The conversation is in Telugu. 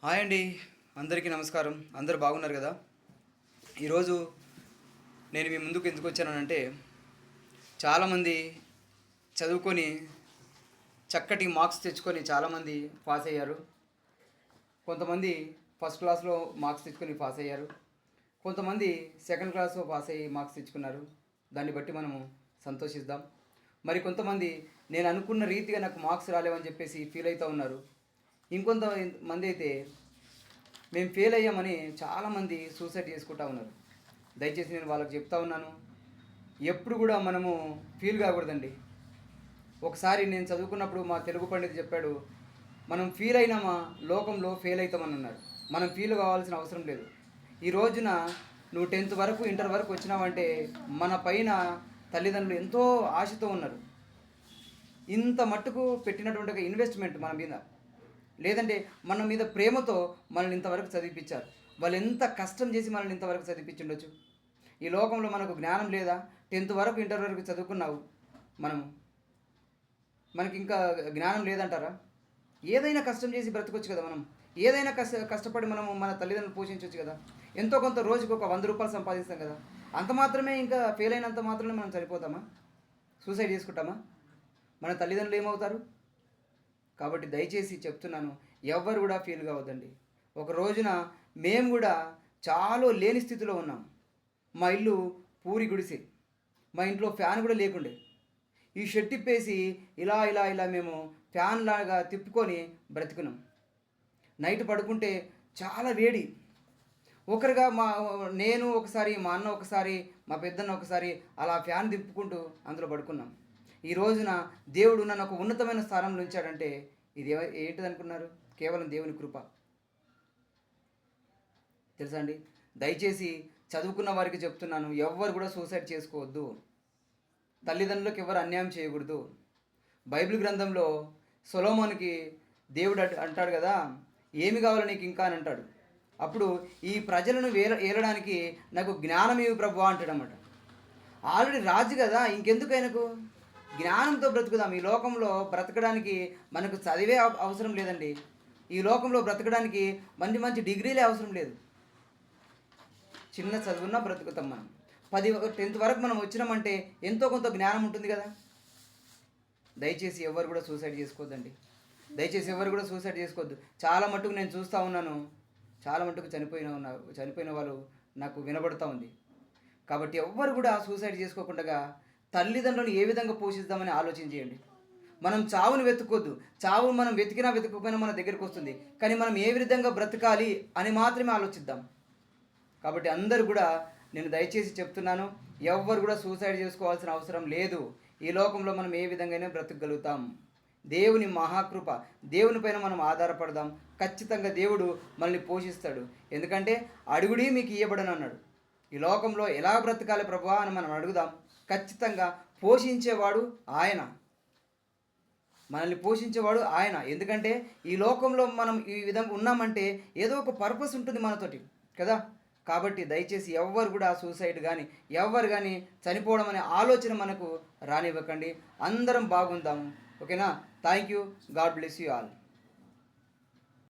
హాయ్ అండి. అందరికీ నమస్కారం. అందరూ బాగున్నారు కదా? ఈరోజు నేను మీ ముందుకు ఎందుకు వచ్చానంటే, చాలామంది చదువుకొని చక్కటి మార్క్స్ తెచ్చుకొని చాలామంది పాస్ అయ్యారు. కొంతమంది ఫస్ట్ క్లాస్లో మార్క్స్ తెచ్చుకొని పాస్ అయ్యారు. కొంతమంది సెకండ్ క్లాస్లో పాస్ అయ్యి మార్క్స్ తెచ్చుకున్నారు. దాన్ని బట్టి మనము సంతోషిద్దాం. మరి కొంతమంది నేను అనుకున్న రీతిగా నాకు మార్క్స్ రాలేవని చెప్పేసి ఫీల్ అవుతూ ఉన్నారు. ఇంకొంతమంది అయితే మేము ఫెయిల్ అయ్యామని చాలామంది సూసైడ్ చేసుకుంటా ఉన్నారు. దయచేసి నేను వాళ్ళకి చెప్తా ఉన్నాను, ఎప్పుడు కూడా మనము ఫీల్ కాకూడదండి. ఒకసారి నేను చదువుకున్నప్పుడు మా తెలుగు పండితుడు చెప్పాడు, మనం ఫీల్ అయినామా లోకంలో ఫెయిల్ అవుతామని అన్నాడు. మనం ఫీల్ కావాల్సిన అవసరం లేదు. ఈ రోజున నువ్వు 10th వరకు ఇంటర్ వరకు వచ్చినావంటే మన పైన తల్లిదండ్రులు ఎంతో ఆశతో ఉన్నారు. ఇంత మట్టుకు పెట్టినటువంటి ఒక ఇన్వెస్ట్మెంట్ మన మీద, లేదంటే మన మీద ప్రేమతో మనల్ని ఇంతవరకు చదివిపించారు. వాళ్ళు ఎంత కష్టం చేసి మనల్ని ఇంతవరకు చదివిపించుండొచ్చు. ఈ లోకంలో మనకు జ్ఞానం లేదా? 10th వరకు ఇంటర్ వరకు చదువుకున్నావు మనకి ఇంకా జ్ఞానం లేదంటారా? ఏదైనా కష్టం చేసి బ్రతకొచ్చు కదా మనం. ఏదైనా కష్టపడి మనము మన తల్లిదండ్రులు పోషించవచ్చు కదా. ఎంతో కొంత రోజుకి ఒక 100 రూపాయలు సంపాదిస్తాం కదా. అంత మాత్రమే ఇంకా ఫెయిల్ అయినంత మాత్రమే మనం చనిపోతామా? సూసైడ్ చేసుకుంటామా? మన తల్లిదండ్రులు ఏమవుతారు? కాబట్టి దయచేసి చెప్తున్నాను, ఎవ్వరు కూడా ఫీల్ కావద్దండి. ఒక రోజున మేము కూడా చాలా లేని స్థితిలో ఉన్నాం. మా ఇల్లు పూరి గుడిసె. మా ఇంట్లో ఫ్యాన్ కూడా లేకుండే. ఈ షెడ్ తిప్పేసి ఇలా ఇలా ఇలా మేము ఫ్యాన్ లాగా తిప్పుకొని బ్రతికున్నాం. నైట్ పడుకుంటే చాలా వేడి. ఒకరిగా నేను ఒకసారి, మా అన్న ఒకసారి, మా పెద్దన్న ఒకసారి అలా ఫ్యాన్ తిప్పుకుంటూ అందులో పడుకున్నాం. ఈ రోజున దేవుడు నన్ను ఒక ఉన్నతమైన స్థానంలో ఉంచాడంటే ఇది ఏంటిది అనుకున్నారు? కేవలం దేవుని కృప. తెలుసా అండి? దయచేసి చదువుకున్న వారికి చెప్తున్నాను, ఎవ్వరు కూడా సూసైడ్ చేసుకోవద్దు. తల్లిదండ్రులకు ఎవరు అన్యాయం చేయకూడదు. బైబిల్ గ్రంథంలో సొలొమోనుకి దేవుడు అంటాడు కదా, ఏమి కావాలో నీకు ఇంకా అని అంటాడు. అప్పుడు ఈ ప్రజలను ఏలడానికి నాకు జ్ఞానం ఇవ్వు ప్రభువా అంటాడు అన్నమాట. ఆల్రెడీ రాజు కదా, ఇంకెందుకు ఆయనకు? జ్ఞానంతో బ్రతుకుదాం. ఈ లోకంలో బ్రతకడానికి మనకు చదివే అవసరం లేదండి. ఈ లోకంలో బ్రతకడానికి మంచి మంచి డిగ్రీలే అవసరం లేదు. చిన్న చదువున్నా బ్రతుకుతాం మనం. 10th వరకు మనం వచ్చినామంటే ఎంతో కొంత జ్ఞానం ఉంటుంది కదా. దయచేసి ఎవరు కూడా సూసైడ్ చేసుకోవద్దండి. దయచేసి ఎవరు కూడా సూసైడ్ చేసుకోవద్దు. చాలా మట్టుకు నేను చూస్తూ ఉన్నాను, చాలా మట్టుకు చనిపోయిన వాళ్ళు నాకు వినబడుతూ ఉంది. కాబట్టి ఎవ్వరు కూడా సూసైడ్ చేసుకోకుండా తల్లిదండ్రులను ఏ విధంగా పోషిద్దామని ఆలోచన చేయండి. మనం చావును వెతుక్కోద్దు. చావు మనం వెతుకపోయినా మన దగ్గరికి వస్తుంది. కానీ మనం ఏ విధంగా బ్రతకాలి అని మాత్రమే ఆలోచిద్దాం. కాబట్టి అందరూ కూడా నేను దయచేసి చెప్తున్నాను, ఎవ్వరు కూడా సూసైడ్ చేసుకోవాల్సిన అవసరం లేదు. ఈ లోకంలో మనం ఏ విధంగానే బ్రతకగలుగుతాం. దేవుని మహాకృప, దేవుని పైన మనం ఆధారపడదాం. ఖచ్చితంగా దేవుడు మనల్ని పోషిస్తాడు. ఎందుకంటే అడుగుడి మీకు ఇయ్యబడను అన్నాడు. ఈ లోకంలో ఎలా బ్రతకాలి ప్రభువా అని మనం అడుగుదాం. ఖచ్చితంగా పోషించేవాడు ఆయన, మనల్ని పోషించేవాడు ఆయన. ఎందుకంటే ఈ లోకంలో మనం ఈ విధంగా ఉన్నామంటే ఏదో ఒక పర్పస్ ఉంటుంది మనతోటి కదా. కాబట్టి దయచేసి ఎవ్వరు కూడా సూసైడ్ కానీ ఎవ్వరు కానీ చనిపోవడం అనే ఆలోచన మనకు రానివ్వకండి. అందరం బాగుందాము. ఓకేనా? Thank you. God bless you all.